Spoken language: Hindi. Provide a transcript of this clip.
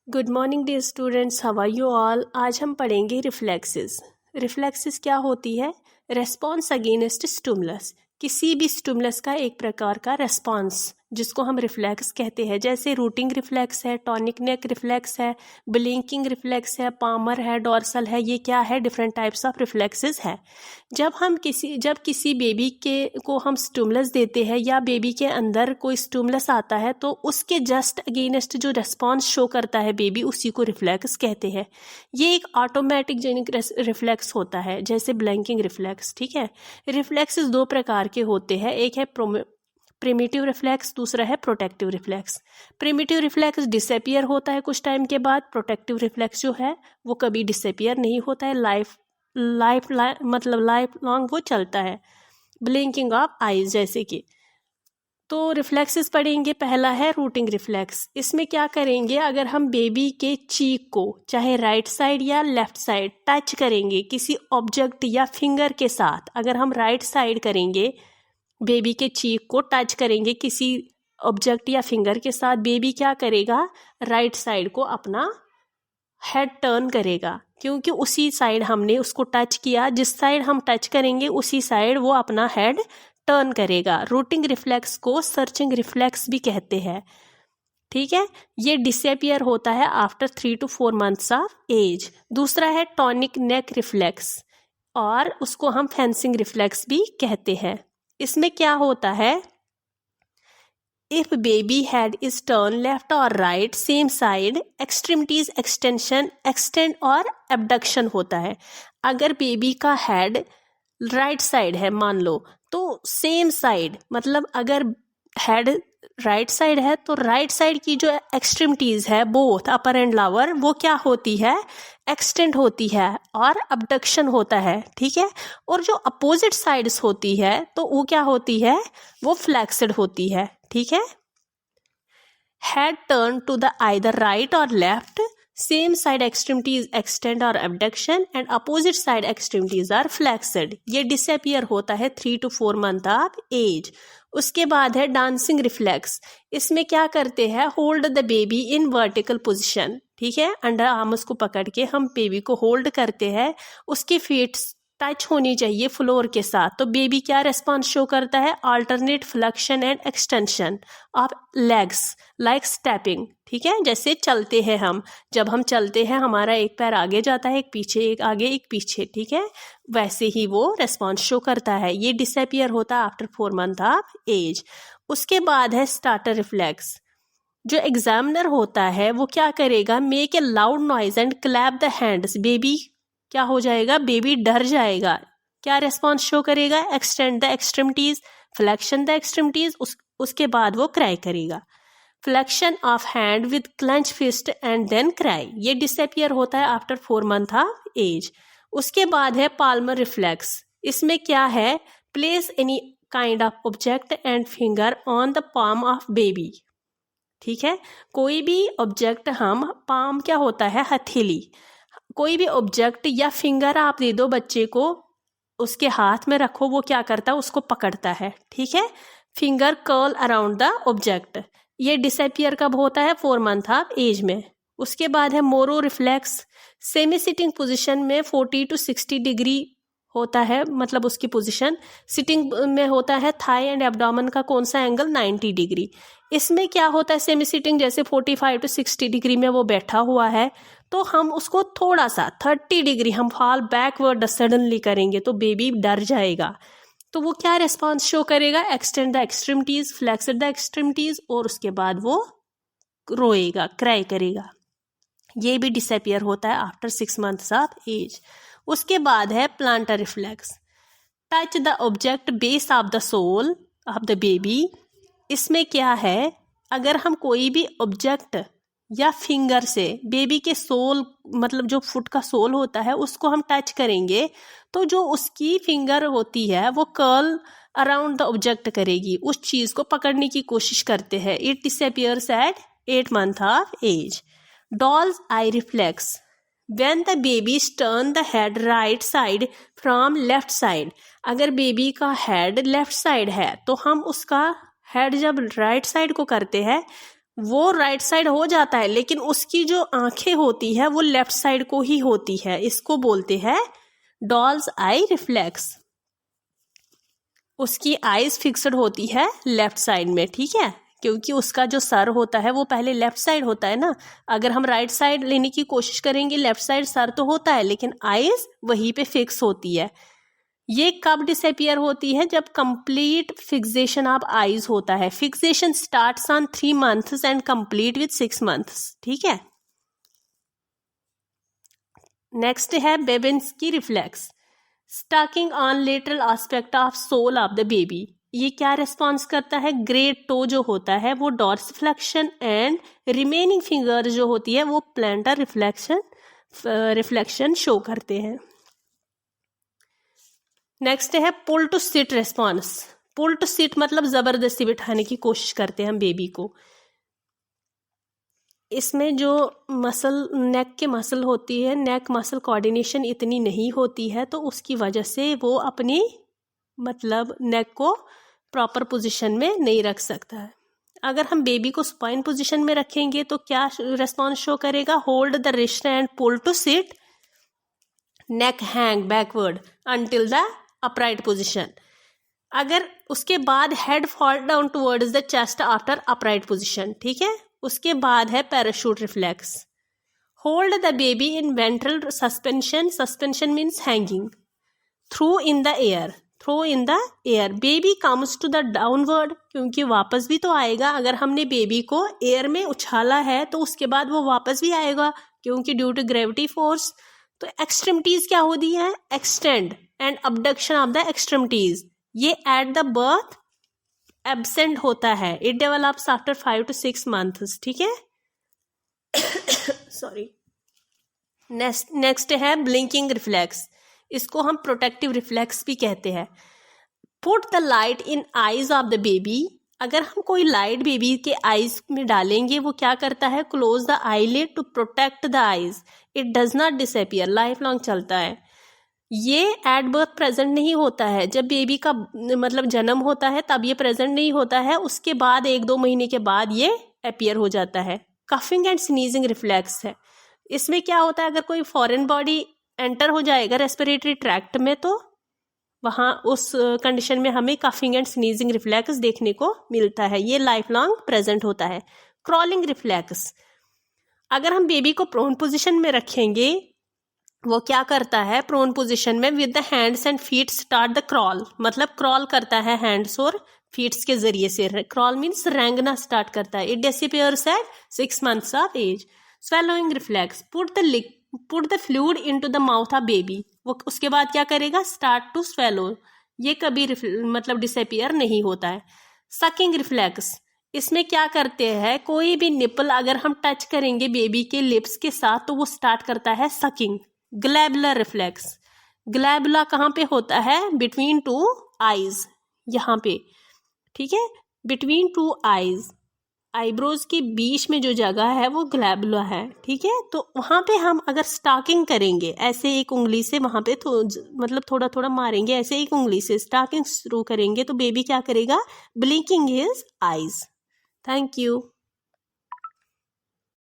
Good morning dear students, how are you all. आज हम पढ़ेंगे रिफ्लेक्सेस। रिफ्लेक्सेस क्या होती है? Response against stimulus. किसी भी स्टिमुलस का एक प्रकार का रेस्पॉन्स जिसको हम रिफ्लेक्स कहते हैं। जैसे रूटिंग रिफ्लेक्स है, टॉनिक नेक रिफ्लेक्स है, ब्लिंकिंग रिफ्लेक्स है, पामर है, डॉर्सल है। ये क्या है? डिफरेंट टाइप्स ऑफ रिफ्लेक्सेस है। जब किसी बेबी को हम स्टिमुलस देते हैं या बेबी के अंदर कोई स्टिमुलस आता है तो उसके जस्ट अगेंस्ट जो रेस्पॉन्स शो करता है बेबी, उसी को रिफ्लेक्स कहते हैं। ये एक ऑटोमेटिक जेनिक रिफ्लेक्स होता है, जैसे ब्लिंकिंग रिफ्लेक्स। ठीक है। रिफ्लेक्सेस दो प्रकार के होते हैं, एक है प्रिमिटिव रिफ्लेक्स, दूसरा है protective reflex. Primitive reflex disappear होता है कुछ टाइम के बाद। प्रोटेक्टिव रिफ्लेक्स जो है वो कभी डिसअपियर नहीं होता है, लाइफ लॉन्ग वो चलता है। ब्लिंकिंग ऑफ आईज जैसे कि। तो रिफ्लेक्सेस पढ़ेंगे। पहला है रूटिंग रिफ्लेक्स। इसमें क्या करेंगे, अगर हम बेबी के चीक को चाहे राइट साइड या लेफ्ट साइड टच करेंगे किसी ऑब्जेक्ट या फिंगर के साथ, अगर हम राइट साइड करेंगे, बेबी के चीक को टच करेंगे किसी ऑब्जेक्ट या फिंगर के साथ, बेबी क्या करेगा? राइट साइड को अपना हेड टर्न करेगा, क्योंकि उसी साइड हमने उसको टच किया। जिस साइड हम टच करेंगे उसी साइड वो अपना हेड टर्न करेगा। रूटिंग रिफ्लेक्स को सर्चिंग रिफ्लेक्स भी कहते हैं। ठीक है। ये डिसअपियर होता है after 3 to 4 months of age. दूसरा है टॉनिक नेक रिफ्लेक्स, और उसको हम फेंसिंग रिफ्लेक्स भी कहते हैं। इसमें क्या होता है? If baby head is turn left और right same side, extremities extension, extend और एबडक्शन होता है। अगर बेबी का हेड राइट साइड है मान लो, तो सेम साइड, मतलब अगर हेड राइट साइड है तो राइट साइड की जो एक्सट्रीमिटीज है बोथ अपर एंड लोअर, वो क्या होती है? एक्सटेंड होती है और अबडक्शन होता है। ठीक है। और जो अपोजिट साइड्स होती है तो वो क्या होती है? वो फ्लेक्सिड होती है। ठीक है। Head turn to the either right और left, same side extremities extend और abduction, and opposite side extremities are flexed. ये डिसअपियर होता है 3 to 4 month ऑफ एज। उसके बाद है डांसिंग रिफ्लेक्स। इसमें क्या करते हैं? Hold the baby in vertical position. ठीक है। अंडर आर्म्स को पकड़ के हम बेबी को होल्ड करते हैं, उसकी फीट टच होनी चाहिए फ्लोर के साथ। तो बेबी क्या रेस्पॉन्स शो करता है? Alternate flexion and extension of legs like stepping. ठीक है। जैसे चलते हैं हम, जब हम चलते हैं हमारा एक पैर आगे जाता है, एक पीछे, एक आगे एक पीछे। ठीक है। वैसे ही वो रेस्पॉन्स शो करता है। ये डिसअपियर होता है आफ्टर 4 month ऑफ एज। उसके बाद है स्टार्टर रिफ्लेक्स। जो एग्जामिनर होता है वो क्या करेगा? Make a loud noise and clap the hands. Baby क्या हो जाएगा? बेबी डर जाएगा। क्या रेस्पॉन्स शो करेगा? Extend the extremities, flexion the extremities. उसके बाद वो क्राई करेगा। Flexion of hand with clench fist and then cry. ये डिसअपियर होता है आफ्टर 4 month ऑफ एज। उसके बाद है पाल्मर रिफ्लेक्स। इसमें क्या है? Place any kind of object and finger on the palm of baby. ठीक है। कोई भी ऑब्जेक्ट हम, पाम क्या होता है? हथेली। कोई भी ऑब्जेक्ट या फिंगर आप दे दो बच्चे को, उसके हाथ में रखो, वो क्या करता है? उसको पकड़ता है। ठीक है। Finger curl around the object. ये डिसअपियर कब होता है? 4 month ऑफ एज में। उसके बाद है Moro reflex. Semi sitting position में 40 to 60 डिग्री होता है, मतलब उसकी पोजीशन। सिटिंग में होता है थाई एंड एब्डोमेन का कौन सा एंगल? 90 डिग्री। इसमें क्या होता है? सेमी सिटिंग जैसे 45 to 60 डिग्री में वो बैठा हुआ है, तो हम उसको थोड़ा सा 30 डिग्री हम फॉल बैकवर्ड सडनली करेंगे तो बेबी डर जाएगा। तो वो क्या रेस्पॉन्स शो करेगा? Extend the extremities, flex the extremities, और उसके बाद वो रोएगा, क्राई करेगा। ये भी डिसअपियर होता है आफ्टर 6 months ऑफ एज। उसके बाद है plantar reflex. Touch the object base of the sole of the baby. इसमें क्या है? अगर हम कोई भी ऑब्जेक्ट या फिंगर से बेबी के सोल, मतलब जो फुट का सोल होता है, उसको हम टच करेंगे तो जो उसकी फिंगर होती है वो कर्ल अराउंड द ऑब्जेक्ट करेगी, उस चीज को पकड़ने की कोशिश करते हैं। It disappears at 8 month of age. Doll's eye reflex. When the baby turn the head right side from left side, अगर बेबी का हेड लेफ्ट साइड है तो हम उसका हेड जब राइट साइड को करते हैं, वो राइट साइड हो जाता है, लेकिन उसकी जो आंखें होती है वो लेफ्ट साइड को ही होती है। इसको बोलते हैं डॉल्स आई रिफ्लेक्स। उसकी आईज फिक्स्ड होती है लेफ्ट साइड में, ठीक है, क्योंकि उसका जो सर होता है वो पहले लेफ्ट साइड होता है ना। अगर हम राइट साइड लेने की कोशिश करेंगे, लेफ्ट साइड सर तो होता है लेकिन आईज वहीं पे फिक्स होती है। ये कब डिसअपियर होती है? जब कंप्लीट फिक्सेशन ऑफ आईज होता है। Fixation starts on 3 months and complete with 6 months, ठीक है। नेक्स्ट है Babinski reflex, stroking on lateral aspect of sole of the baby. ये क्या रिस्पॉन्स करता है? ग्रेट टो जो होता है वो डॉर्सिफ्लेक्शन एंड रिमेनिंग फिंगर जो होती है वो प्लांटर रिफ्लेक्शन शो करते हैं। नेक्स्ट है pull to sit response. Pull to sit मतलब जबरदस्ती बिठाने की कोशिश करते हैं हम बेबी को। इसमें जो मसल, नेक के मसल होती है, नेक मसल कोऑर्डिनेशन इतनी नहीं होती है, तो उसकी वजह से वो अपनी मतलब नेक को प्रॉपर पोजीशन में नहीं रख सकता है। अगर हम बेबी को स्पाइन पोजीशन में रखेंगे तो क्या रेस्पॉन्स शो करेगा? Hold the wrist and pull to sit, neck hang backward until the upright position. अगर उसके बाद head fall down towards the chest after upright position, ठीक है। उसके बाद है parachute reflex, hold the baby in ventral suspension, suspension means hanging, through in the air, throw in the air, baby comes to the downward, क्योंकि वापस भी तो आएगा। अगर हमने बेबी को एयर में उछाला है तो उसके बाद वो वापस भी आएगा, क्योंकि ड्यू टू ग्रेविटी फोर्स। तो एक्सट्रीमिटीज क्या होती है? Extend and abduction of the extremities, ये एट द बर्थ एब्सेंट होता है। It develops after 5 to 6 months, ठीक है। सॉरी। नेक्स्ट है ब्लिंकिंग रिफ्लेक्स, इसको हम प्रोटेक्टिव रिफ्लेक्स भी कहते हैं। Put the light in eyes of the baby, अगर हम कोई लाइट बेबी के आईज में डालेंगे वो क्या करता है? Close the eyelid to protect the eyes, it does not disappear, life long चलता है। ये एट बर्थ प्रेजेंट नहीं होता है, जब बेबी का मतलब जन्म होता है तब ये प्रेजेंट नहीं होता है, उसके बाद 1-2 महीने के बाद ये अपीयर हो जाता है। कफिंग एंड स्नीजिंग रिफ्लेक्स है, इसमें क्या होता है? अगर कोई फॉरेन बॉडी एंटर हो जाएगा रेस्पिरेटरी ट्रैक्ट में तो वहाँ उस कंडीशन में हमें कफिंग एंड स्नीजिंग रिफ्लेक्स देखने को मिलता है, ये लाइफ लॉन्ग प्रेजेंट होता है। क्रॉलिंग रिफ्लेक्स, अगर हम बेबी को प्रोन पोजिशन में रखेंगे वो क्या करता है? प्रोन पोजीशन में with the hands and feet start the crawl, मतलब क्रॉल करता है हैंड्स और फीट्स के जरिए से। क्रॉल मीन्स रेंगना स्टार्ट करता है। It disappears at 6 months of age. Swallowing reflex, put the fluid into the mouth of baby, वो उसके बाद क्या करेगा? स्टार्ट टू स्वेलो, ये कभी मतलब डिसअपियर नहीं होता है। सकिंग रिफ्लेक्स, इसमें क्या करते हैं? कोई भी निपल अगर हम टच करेंगे बेबी के लिप्स के साथ तो वो स्टार्ट करता है सकिंग। ग्लैबुलर रिफ्लेक्स, ग्लैबुला कहाँ पे होता है? बिटवीन 2 आईज, यहाँ पे, ठीक है, बिटवीन 2 आईज, आईब्रोज के बीच में जो जगह है वो ग्लैबुला है, ठीक है। तो वहाँ पे हम अगर स्टाकिंग करेंगे ऐसे एक उंगली से, वहाँ पे मतलब थोड़ा थोड़ा मारेंगे ऐसे एक उंगली से, स्टाकिंग शुरू करेंगे तो बेबी क्या करेगा? Blinking his eyes. Thank you.